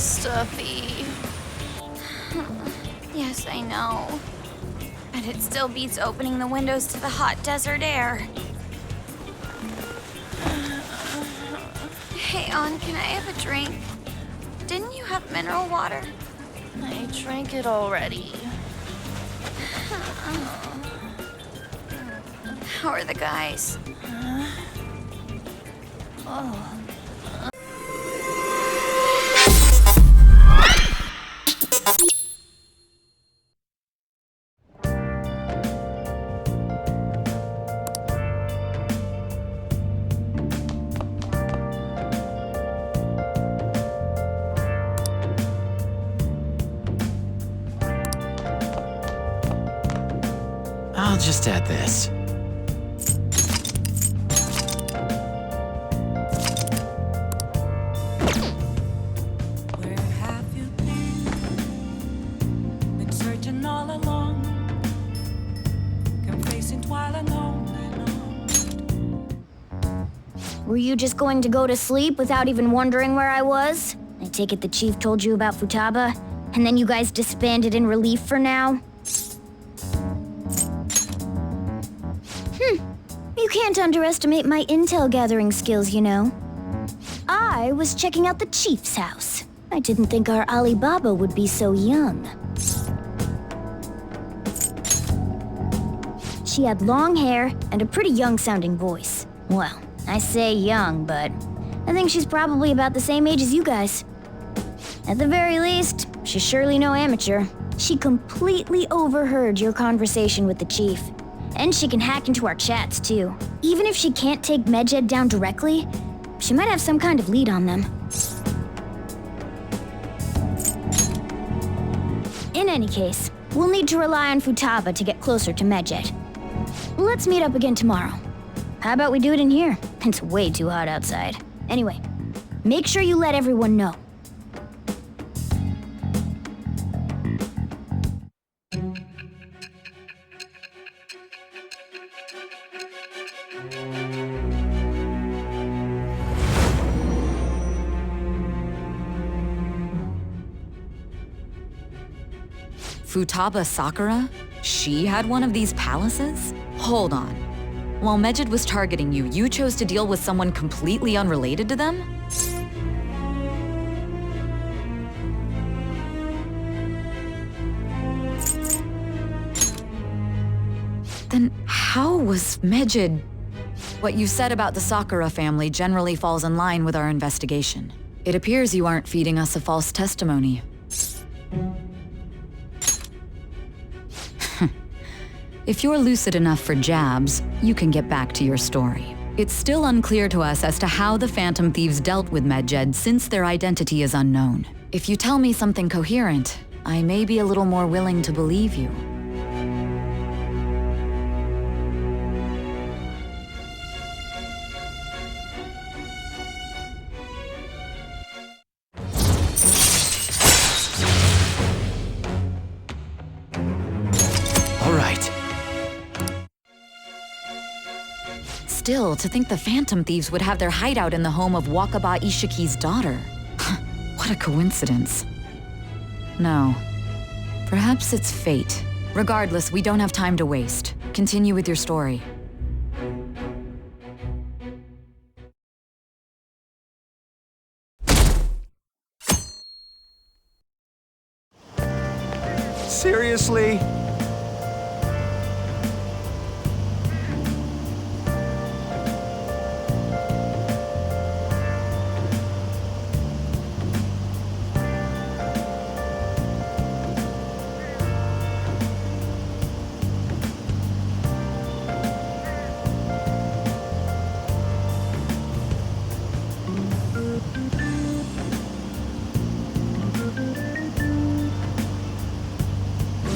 stuffy. Yes, I know. But it still beats opening the windows to the hot desert air. Hey, On, can I have a drink? Didn't you have mineral water? I drank it already. How are the guys? Oh. I'll just add this. Where have you been? Been searching all along, complacent while alone and on. Were you just going to go to sleep without even wondering where I was? I take it the chief told you about Futaba, and then you guys disbanded in relief for now? You can't underestimate my intel gathering skills, you know. I was checking out the chief's house. I didn't think our Alibaba would be so young. She had long hair and a pretty young-sounding voice. Well, I say young, but I think she's probably about the same age as you guys. At the very least, she's surely no amateur. She completely overheard your conversation with the chief. And she can hack into our chats, too. Even if she can't take Medjed down directly, she might have some kind of lead on them. In any case, we'll need to rely on Futaba to get closer to Medjed. Let's meet up again tomorrow. How about we do it in here? It's way too hot outside. Anyway, make sure you let everyone know. Futaba Sakura? She had one of these palaces? Hold on. While Medjed was targeting you, you chose to deal with someone completely unrelated to them? Then how was Medjed... What you said about the Sakura family generally falls in line with our investigation. It appears you aren't feeding us a false testimony. If you're lucid enough for jabs, you can get back to your story. It's still unclear to us as to how the Phantom Thieves dealt with Medjed since their identity is unknown. If you tell me something coherent, I may be a little more willing to believe you. Still, to think the Phantom Thieves would have their hideout in the home of Wakaba Ishiki's daughter. What a coincidence. No. Perhaps it's fate. Regardless, we don't have time to waste. Continue with your story. Seriously?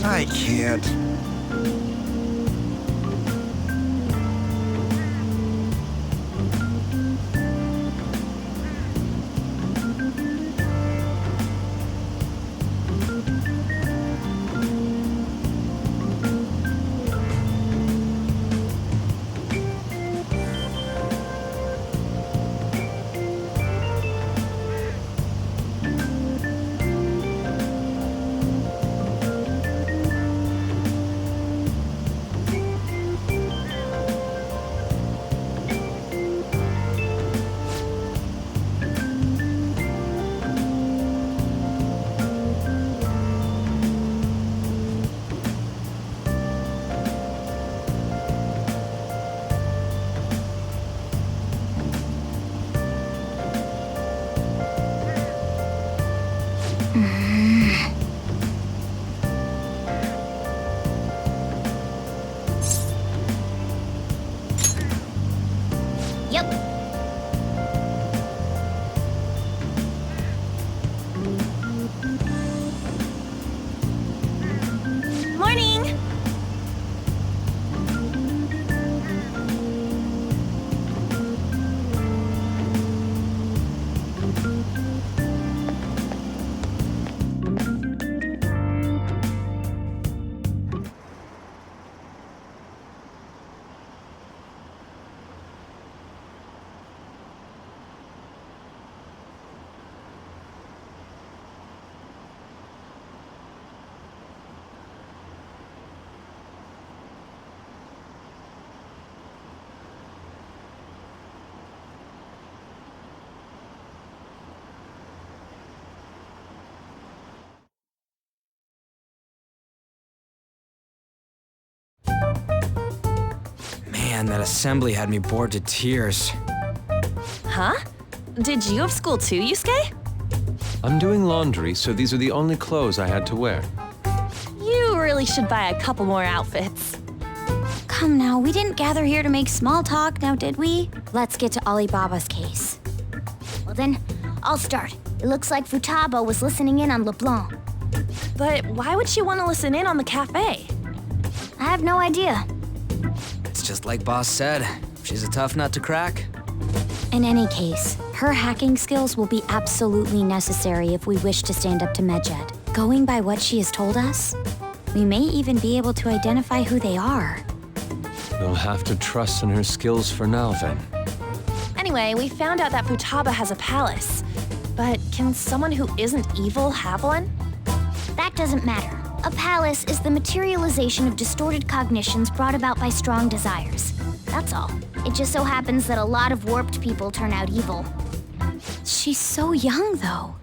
I can't. Man, that assembly had me bored to tears. Huh? Did you have school too, Yusuke? I'm doing laundry, so these are the only clothes I had to wear. You really should buy a couple more outfits. Come now, we didn't gather here to make small talk, now did we? Let's get to Alibaba's case. Well then, I'll start. It looks like Futaba was listening in on Leblanc. But why would she want to listen in on the cafe? I have no idea. It's just like Boss said. She's a tough nut to crack. In any case, her hacking skills will be absolutely necessary if we wish to stand up to Medjed. Going by what she has told us, we may even be able to identify who they are. You'll have to trust in her skills for now, then. Anyway, we found out that Futaba has a palace. But can someone who isn't evil have one? That doesn't matter. A palace is the materialization of distorted cognitions brought about by strong desires. That's all. It just so happens that a lot of warped people turn out evil. She's so young, though.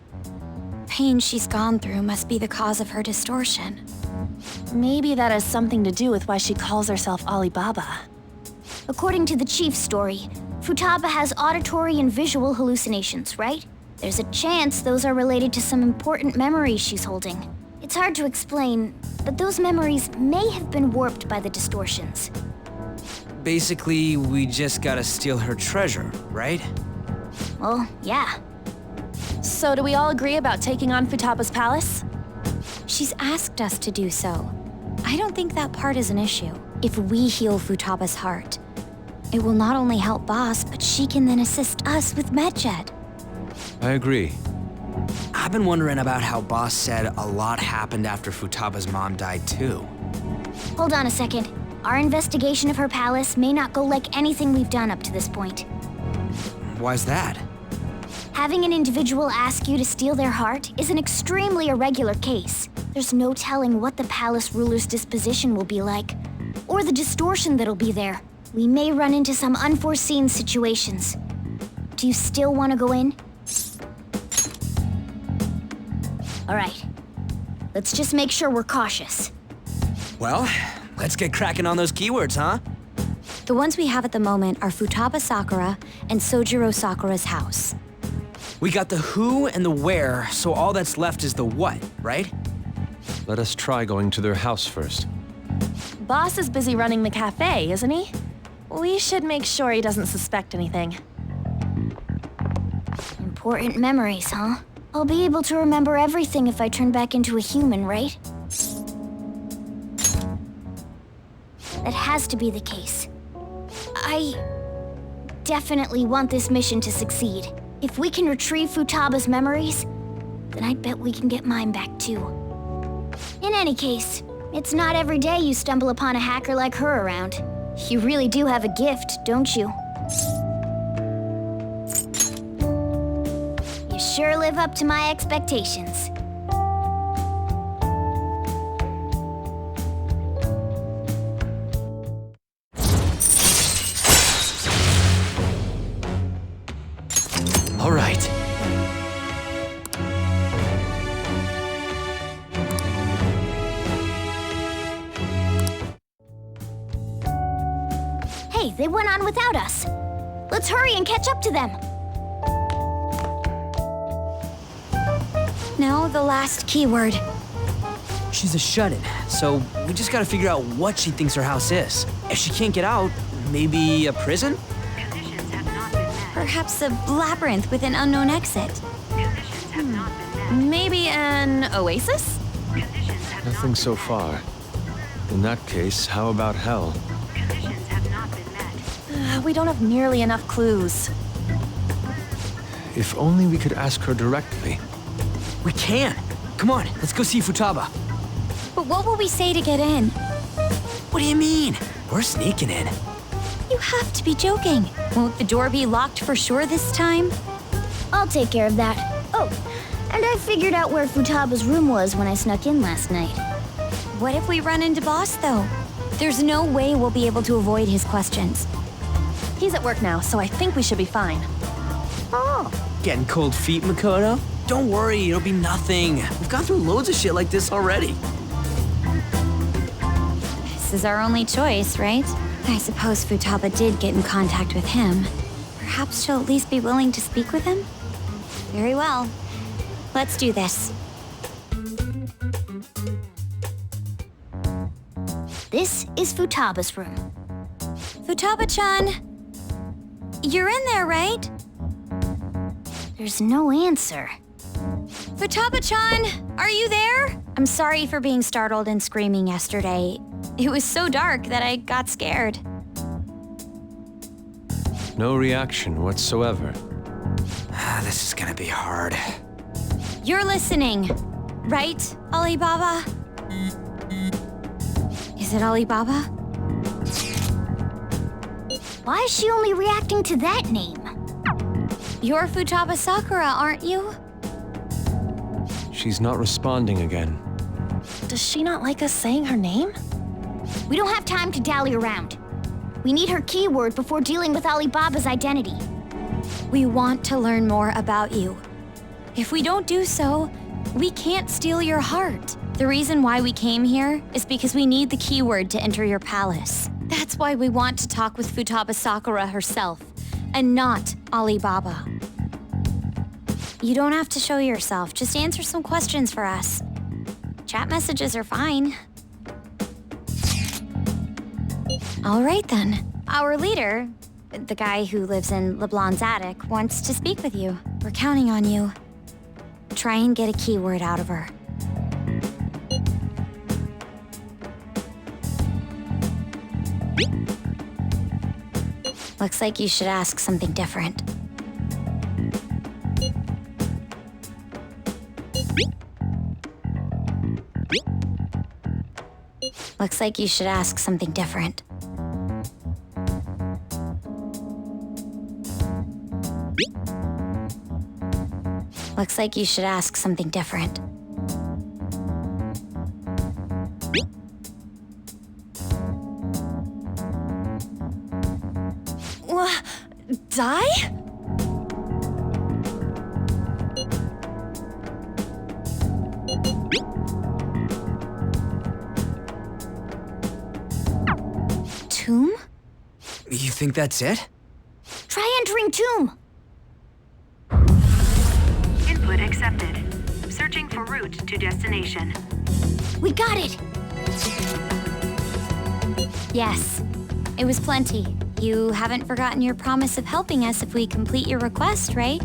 Pain she's gone through must be the cause of her distortion. Maybe that has something to do with why she calls herself Alibaba. According to the chief's story, Futaba has auditory and visual hallucinations, right? There's a chance those are related to some important memories she's holding. It's hard to explain, but those memories may have been warped by the distortions. Basically, we just gotta steal her treasure, right? Well, yeah. So do we all agree about taking on Futaba's palace? She's asked us to do so. I don't think that part is an issue. If we heal Futaba's heart, it will not only help Boss, but she can then assist us with Medjed. I agree. I've been wondering about how Boss said a lot happened after Futaba's mom died, too. Hold on a second. Our investigation of her palace may not go like anything we've done up to this point. Why's that? Having an individual ask you to steal their heart is an extremely irregular case. There's no telling what the palace ruler's disposition will be like, or the distortion that'll be there. We may run into some unforeseen situations. Do you still want to go in? All right. Let's just make sure we're cautious. Well, let's get cracking on those keywords, huh? The ones we have at the moment are Futaba Sakura and Sojiro Sakura's house. We got the who and the where, so all that's left is the what, right? Let us try going to their house first. Boss is busy running the cafe, isn't he? We should make sure he doesn't suspect anything. Important memories, huh? I'll be able to remember everything if I turn back into a human, right? That has to be the case. I definitely want this mission to succeed. If we can retrieve Futaba's memories, then I bet we can get mine back too. In any case, it's not every day you stumble upon a hacker like her around. You really do have a gift, don't you? You sure live up to my expectations. All right. Hey, they went on without us. Let's hurry and catch up to them. Now the last keyword. She's a shut-in, so we just gotta figure out what she thinks her house is. If she can't get out, maybe a prison? Perhaps a labyrinth with an unknown exit. Maybe an oasis? Nothing so far. In that case, how about hell? We don't have nearly enough clues. If only we could ask her directly. We can! Come on, let's go see Futaba. But what will we say to get in? What do you mean? We're sneaking in. You have to be joking. Won't the door be locked for sure this time? I'll take care of that. Oh, and I figured out where Futaba's room was when I snuck in last night. What if we run into Boss, though? There's no way we'll be able to avoid his questions. He's at work now, so I think we should be fine. Oh. Getting cold feet, Makoto? Don't worry, it'll be nothing. We've gone through loads of shit like this already. This is our only choice, right? I suppose Futaba did get in contact with him. Perhaps she'll at least be willing to speak with him? Very well. Let's do this. This is Futaba's room. Futaba-chan! You're in there, right? There's no answer. Futaba-chan! Are you there? I'm sorry for being startled and screaming yesterday. It was so dark that I got scared. No reaction whatsoever. This is gonna be hard. You're listening, right, Alibaba? Is it Alibaba? Why is she only reacting to that name? You're Futaba Sakura, aren't you? She's not responding again. Does she not like us saying her name? We don't have time to dally around. We need her keyword before dealing with Alibaba's identity. We want to learn more about you. If we don't do so, we can't steal your heart. The reason why we came here is because we need the keyword to enter your palace. That's why we want to talk with Futaba Sakura herself, and not Alibaba. You don't have to show yourself, just answer some questions for us. Chat messages are fine. All right then. Our leader, the guy who lives in Leblanc's attic, wants to speak with you. We're counting on you. Try and get a keyword out of her. Looks like you should ask something different. Looks like you should ask something different. Looks like you should ask something different. Die? Tomb? You think that's it? Try entering tomb. Input accepted. Searching for route to destination. We got it. Yes. It was plenty. You haven't forgotten your promise of helping us if we complete your request, right?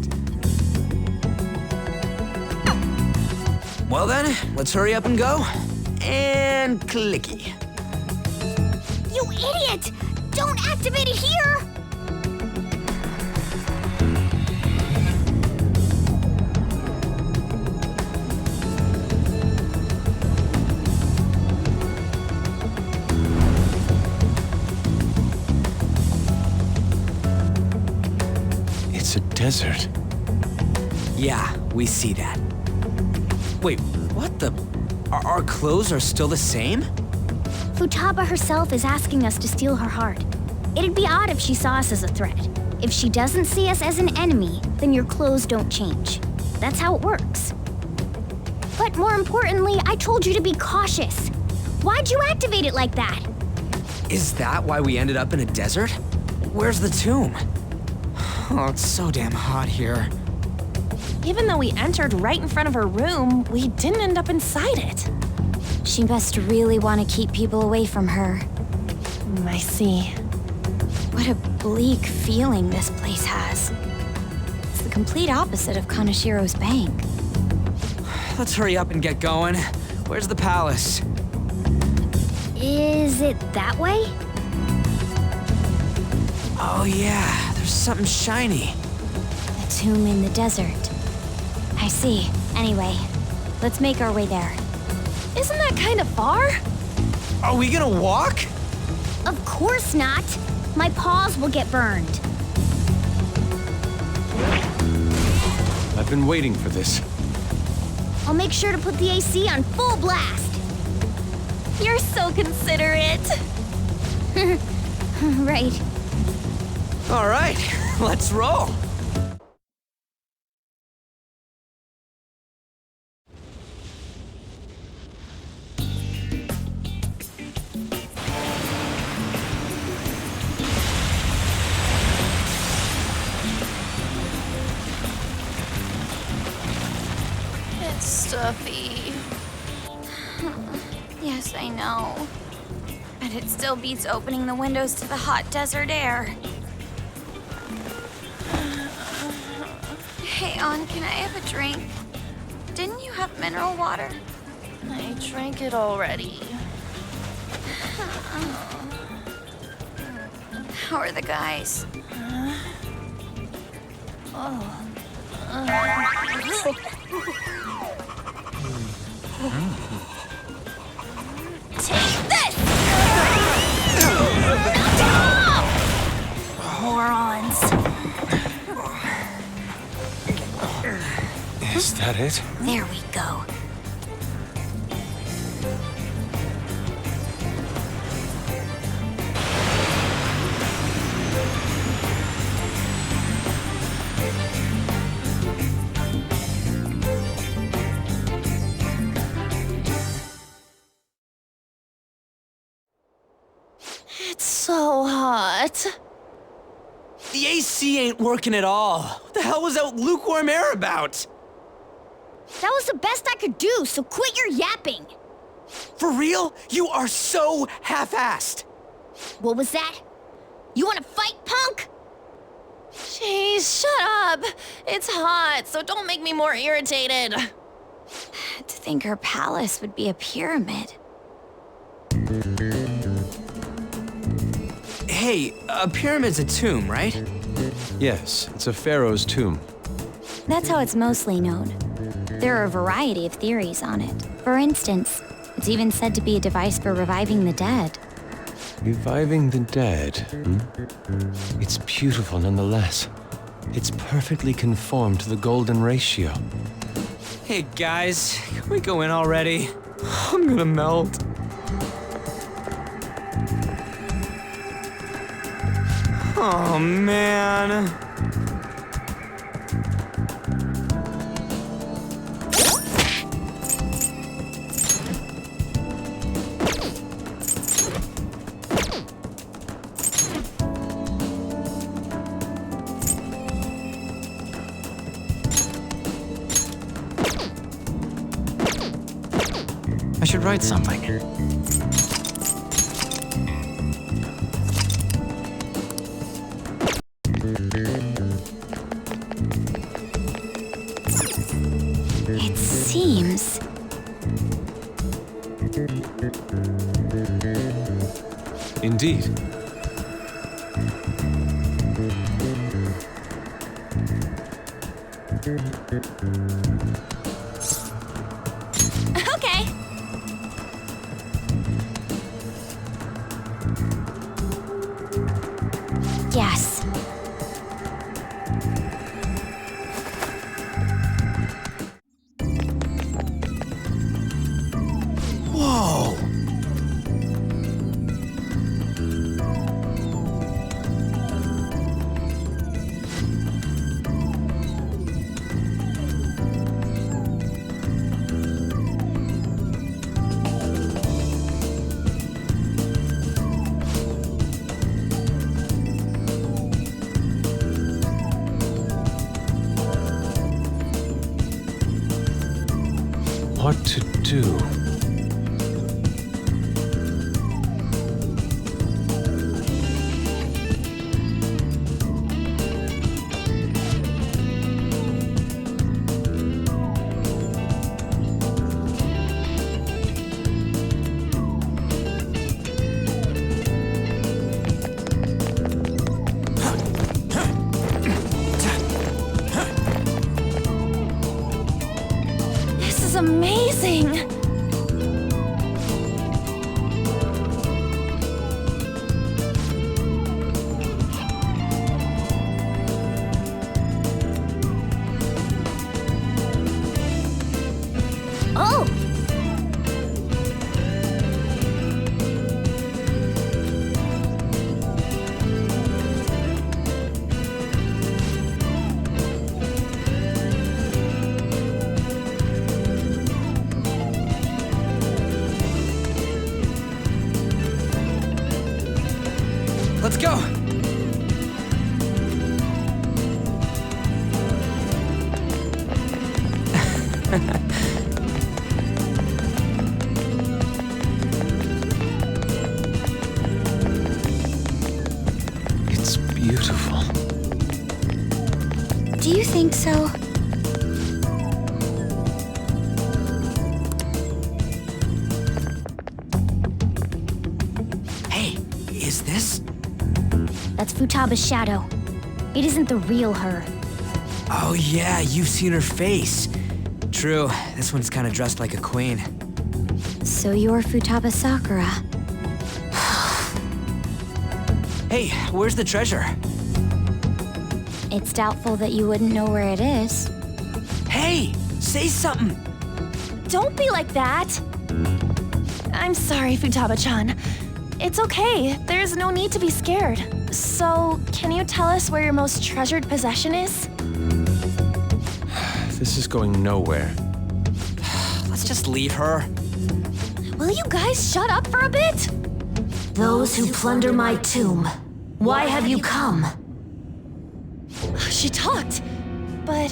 Well then, let's hurry up and go. And clicky. You idiot! Don't activate it here! It's a desert. Yeah, we see that. Wait, what the? Our clothes are still the same? Futaba herself is asking us to steal her heart. It'd be odd if she saw us as a threat. If she doesn't see us as an enemy, then your clothes don't change. That's how it works. But more importantly, I told you to be cautious. Why'd you activate it like that? Is that why we ended up in a desert? Where's the tomb? Oh, it's so damn hot here. Even though we entered right in front of her room, we didn't end up inside it. She must really want to keep people away from her. I see. What a bleak feeling this place has. It's the complete opposite of Kanashiro's bank. Let's hurry up and get going. Where's the palace? Is it that way? Oh yeah, there's something shiny. A tomb in the desert. I see. Anyway, let's make our way there. Isn't that kind of far? Are we gonna walk? Of course not. My paws will get burned. I've been waiting for this. I'll make sure to put the AC on full blast. You're so considerate. Right. All right, let's roll. Stuffy. Yes, I know. But it still beats opening the windows to the hot desert air. Hey, Ann, can I have a drink? Didn't you have mineral water? I drank it already. How are the guys? Take this! Morons. Is that it? There we go. It's so hot. The AC ain't working at all. What the hell was that lukewarm air about? That was the best I could do, so quit your yapping. For real? You are so half-assed. What was that? You wanna fight, punk? Jeez, shut up. It's hot, so don't make me more irritated. To think her palace would be a pyramid. Hey, a pyramid's a tomb, right? Yes, it's a pharaoh's tomb. That's how it's mostly known. There are a variety of theories on it. For instance, it's even said to be a device for reviving the dead. Reviving the dead. It's beautiful nonetheless. It's perfectly conformed to the golden ratio. Hey guys, can we go in already? I'm gonna melt. Oh man. I should write something. It seems... Indeed. Okay. Yes. Whoa! What to do? This is amazing. Oh! Let's go! Do you think so? Hey, is this? That's Futaba's shadow. It isn't the real her. Oh yeah, you've seen her face. True, this one's kind of dressed like a queen. So you're Futaba Sakura. Hey, where's the treasure? It's doubtful that you wouldn't know where it is. Hey, say something. Don't be like that! I'm sorry, Futaba-chan. It's okay, there's no need to be scared. So, can you tell us where your most treasured possession is? This is going nowhere. Let's just leave her. Will you guys shut up for a bit? Those who plunder my tomb, why have you come? She talked, but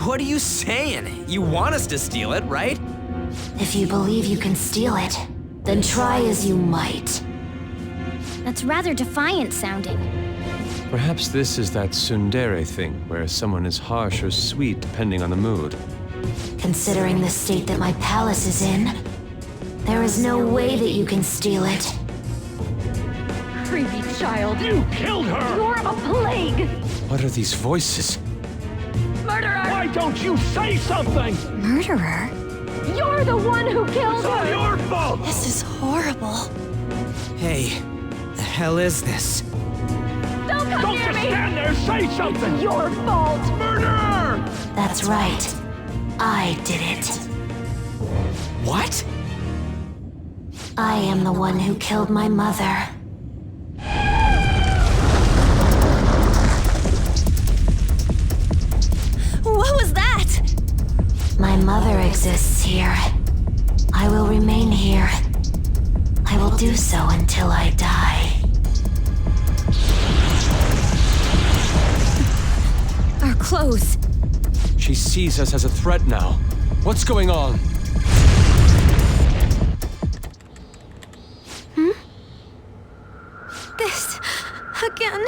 What are you saying? You want us to steal it, right? If you believe you can steal it, then try as you might. That's rather defiant sounding. Perhaps this is that tsundere thing, where someone is harsh or sweet depending on the mood. Considering the state that my palace is in, there is no way that you can steal it. Creepy child. You killed her! You're a plague! What are these voices? Murderer! Why don't you say something? Murderer? You're the one who killed It's all her! your fault! this is horrible. Hey, the hell is this? Don't come Don't near just me! stand there, say something! Your fault! Murderer! That's right. I did it. What? I am the one who killed my mother. What was that? My mother exists here. I will remain here. I will do so until I die. Our clothes. She sees us as a threat now. What's going on? This again.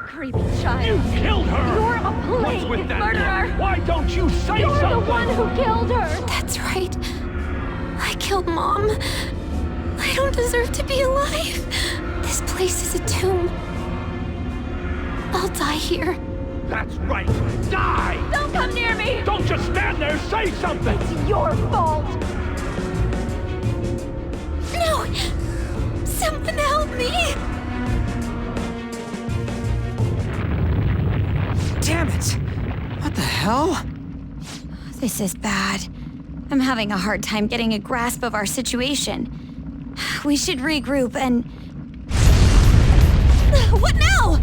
Creepy child. You killed her! You're a plague! What's with that? Murderer! Why don't you say You're something? the one who killed her! That's right. I killed Mom. I don't deserve to be alive. This place is a tomb. I'll die here. That's right. Die! Don't come near me! Don't just stand there, say something! It's your fault! No! Someone help me! Damn it! What the hell? This is bad. I'm having a hard time getting a grasp of our situation. We should regroup and... What now?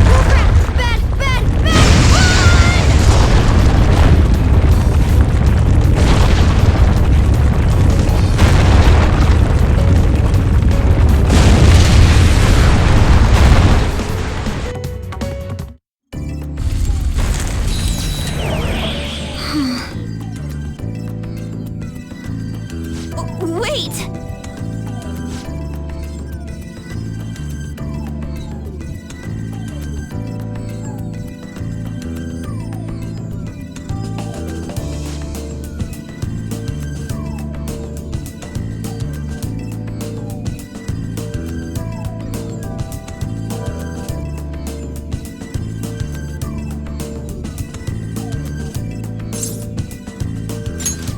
Oh crap! Bad! Bad! Bad! Wait!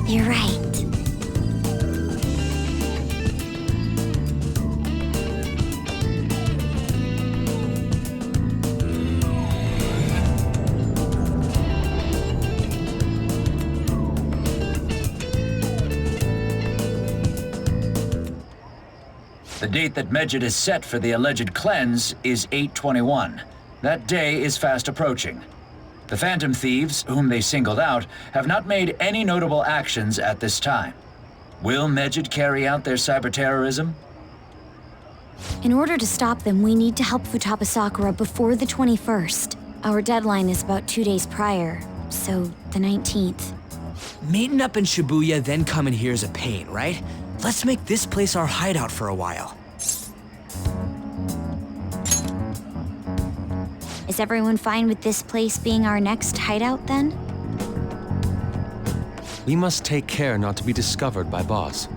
You're right. The date that Medjed is set for the alleged cleanse is 8/21. That day is fast approaching. The Phantom Thieves, whom they singled out, have not made any notable actions at this time. Will Medjed carry out their cyber-terrorism? In order to stop them, we need to help Futaba Sakura before the 21st. Our deadline is about 2 days prior, so the 19th. Meeting up in Shibuya, then coming here is a pain, right? Let's make this place our hideout for a while. As Is everyone fine with this place being our next hideout then? We must take care not to be discovered by Boss.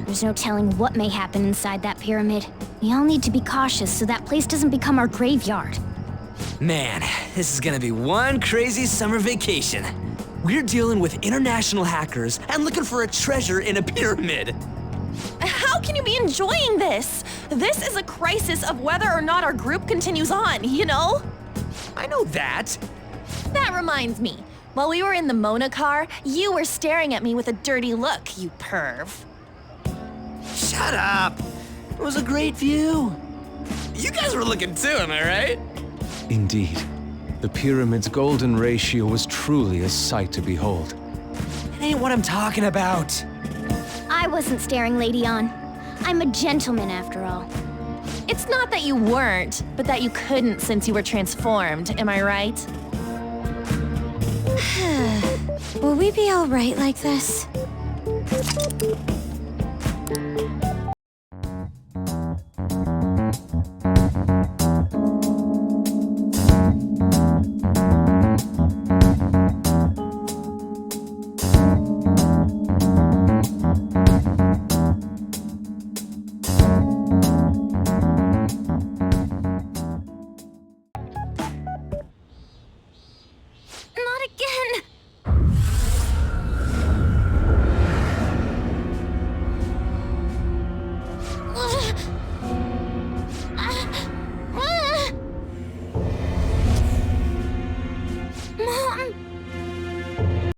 There's no telling what may happen inside that pyramid. We all need to be cautious so that place doesn't become our graveyard. Man, this is gonna be one crazy summer vacation. We're dealing with international hackers and looking for a treasure in a pyramid. How can you be enjoying this? This is a crisis of whether or not our group continues on, you know? I know that. That reminds me. While we were in the Mona car, you were staring at me with a dirty look, you perv. Shut up. It was a great view. You guys were looking too, am I right? Indeed. The pyramid's golden ratio was truly a sight to behold. It ain't what I'm talking about. I wasn't staring Lady on. I'm a gentleman after all. It's not that you weren't, but that you couldn't since you were transformed, am I right? Will we be all right like this? Not again! Mom!